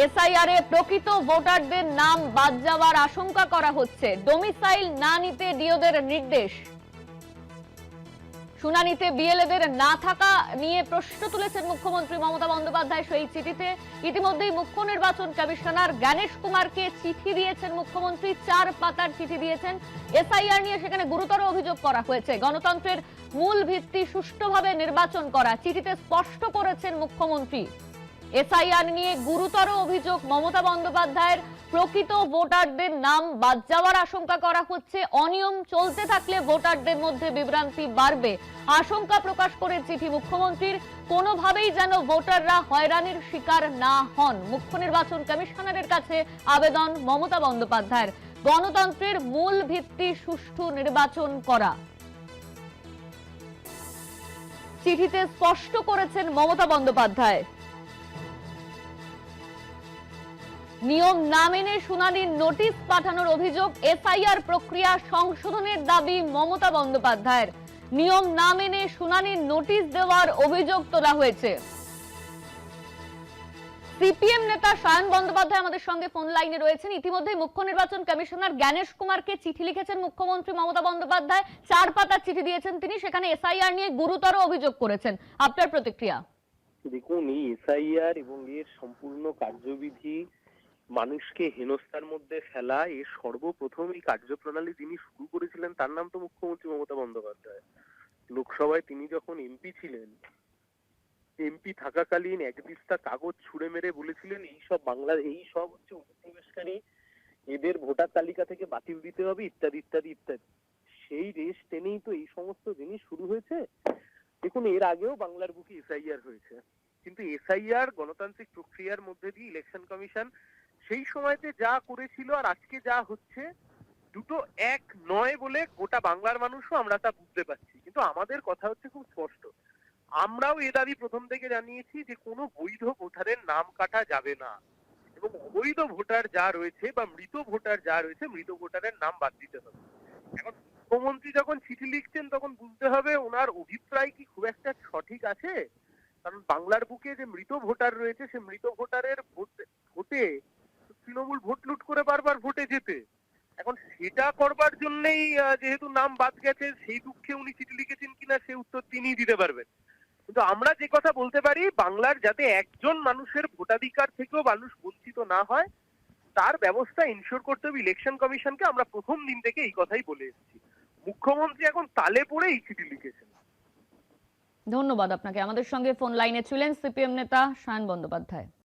SIR এ প্রকৃত ভোটারদের নাম বাদ যাওয়ার আশঙ্কা করা হচ্ছে। ডোমিসাইল না নিতে ডিওদের নির্দেশ। শুনানিতে বিএলএদের না থাকা নিয়ে প্রশ্ন তুলেছেন মুখ্যমন্ত্রী মমতা বন্দ্যোপাধ্যায়। সেই চিঠিতে ইতিমধ্যেই মুখ্য নির্বাচন কমিশনার জ্ঞানেশ কুমারকে চিঠি দিয়েছেন মুখ্যমন্ত্রী। 4 পাতার চিঠি দিয়েছেন। এসআইআর নিয়ে সেখানে গুরুতর অভিযোগ করা হয়েছে। গণতন্ত্রের মূল ভিত্তি সুষ্ঠুভাবে নির্বাচন করা, চিঠিতে স্পষ্ট করেছেন মুখ্যমন্ত্রী। এসআইআর নিয়ে গুরুতর অভিযোগ মমতা বন্দ্যোপাধ্যায়ের। প্রকৃত ভোটারদের নাম বাদ যাওয়ার আশঙ্কা করা হচ্ছে। অনিয়ম চলতে থাকলে ভোটারদের মধ্যে বিভ্রান্তি বাড়বে, আশঙ্কা প্রকাশ করে চিঠি মুখ্যমন্ত্রীর। কোনোভাবেই যেন ভোটাররা হয়রানির শিকার না হন, মুখ্য নির্বাচন কমিশনারের কাছে আবেদন মমতা বন্দ্যোপাধ্যায়ের। গণতন্ত্রের মূল ভিত্তি সুষ্ঠু নির্বাচন করা, চিঠিতে স্পষ্ট করেছেন মমতা বন্দ্যোপাধ্যায়। নিয়ম না মেনে শুনানির নোটিশ পাঠানোর অভিযোগ। এসআইআর প্রক্রিয়া সংশোধনের দাবি মমতা বন্দ্যোপাধ্যায়ের। নিয়ম না মেনে শুনানির নোটিশ দেওয়ার অভিযোগ তোলা হয়েছে। সিপিএম নেতা সায়ন বন্দ্যোপাধ্যায় আমাদের সঙ্গে ফোন লাইনে রয়েছেন। ইতিমধ্যে মুখ্য নির্বাচন কমিশনার জ্ঞানেশ কুমারকে চিঠি লিখেছেন মুখ্যমন্ত্রী মমতা বন্দ্যোপাধ্যায়। 4 পাতার চিঠি দিয়েছেন তিনি, সেখানে এসআইআর নিয়ে গুরুতর অভিযোগ করেছেন। আপনার প্রতিক্রিয়া? দেখুন, এই এসআইআর এবং এর সম্পূর্ণ কার্যবিধি মানুষকে হেনস্থার মধ্যে ফেলা, এর সর্বপ্রথম এই কার্যপ্রণালী যিনি শুরু করেছিলেন তার নাম তো মুখ্যমন্ত্রী মমতা বন্দ্যোপাধ্যায়। লোকসভায় তিনি যখন এমপি ছিলেন, এমপি থাকাকালীন এক দিস্তা কাগজ ছুঁড়ে মেরে বলেছিলেন এই সব হচ্ছে অনুপ্রবেশকারী, এদের ভোটার তালিকা থেকে বাতিল দিতে হবে, ইত্যাদি ইত্যাদি ইত্যাদি। সেই রেশ টেনেই তো এই সমস্ত জিনিস শুরু হয়েছে। দেখুন, এর আগেও বাংলার বুকে এসআইআর হয়েছে, কিন্তু এসআইআর গণতান্ত্রিক প্রক্রিয়ার মধ্যে দিয়ে ইলেকশন কমিশন সেই সময়তে যা করেছিল আর আজকে যা হচ্ছে দুটো এক নয় বলে গোটা বাংলার মানুষও আমরা তা বুঝতে পারছি। কিন্তু আমাদের কথা হচ্ছে খুব স্পষ্ট, আমরাও এ দাবি প্রথম থেকে জানিয়েছি যে কোনো বৈধ ভোটারের নাম কাটা যাবে না, এবং অবৈধ ভোটার যা রয়েছে বা মৃত ভোটার যা রয়েছে, মৃত ভোটারের নাম বাদ দিতে হবে। এখন মুখ্যমন্ত্রী যখন চিঠি লিখছেন তখন বুঝতে হবে ওনার অভিপ্রায় কি খুব একটা সঠিক আছে। কারণ বাংলার বুকে যে মৃত ভোটার রয়েছে, সে মৃত ভোটারের ভোটে তৃণমূল ভোট লুট করে বারবার ভোটে যেতে। এখন সেটা করবার জন্যই যেহেতু নাম বাদ গেছে, সেই দুঃখে উনি চিঠি লিখেছেন কিনা সে উত্তর তিনিই দিতে পারবেন। কিন্তু আমরা যে কথা বলতে পারি, বাংলার যাতে একজন মানুষের ভোটাধিকার থেকেও মানুষ বঞ্চিত না হয় তার ব্যবস্থা ইনশিওর করতে হবে ইলেকশন কমিশনকে। আমরা প্রথম দিন থেকে এই কথাই বলে এসেছি। মুখ্যমন্ত্রী এখন তালে পড়ে এই চিঠি লিখেছেন। ধন্যবাদ আপনাকে। আমাদের সঙ্গে ফোন লাইনে ছিলেন সিপিএম নেতা সায়ন বন্দ্যোপাধ্যায়।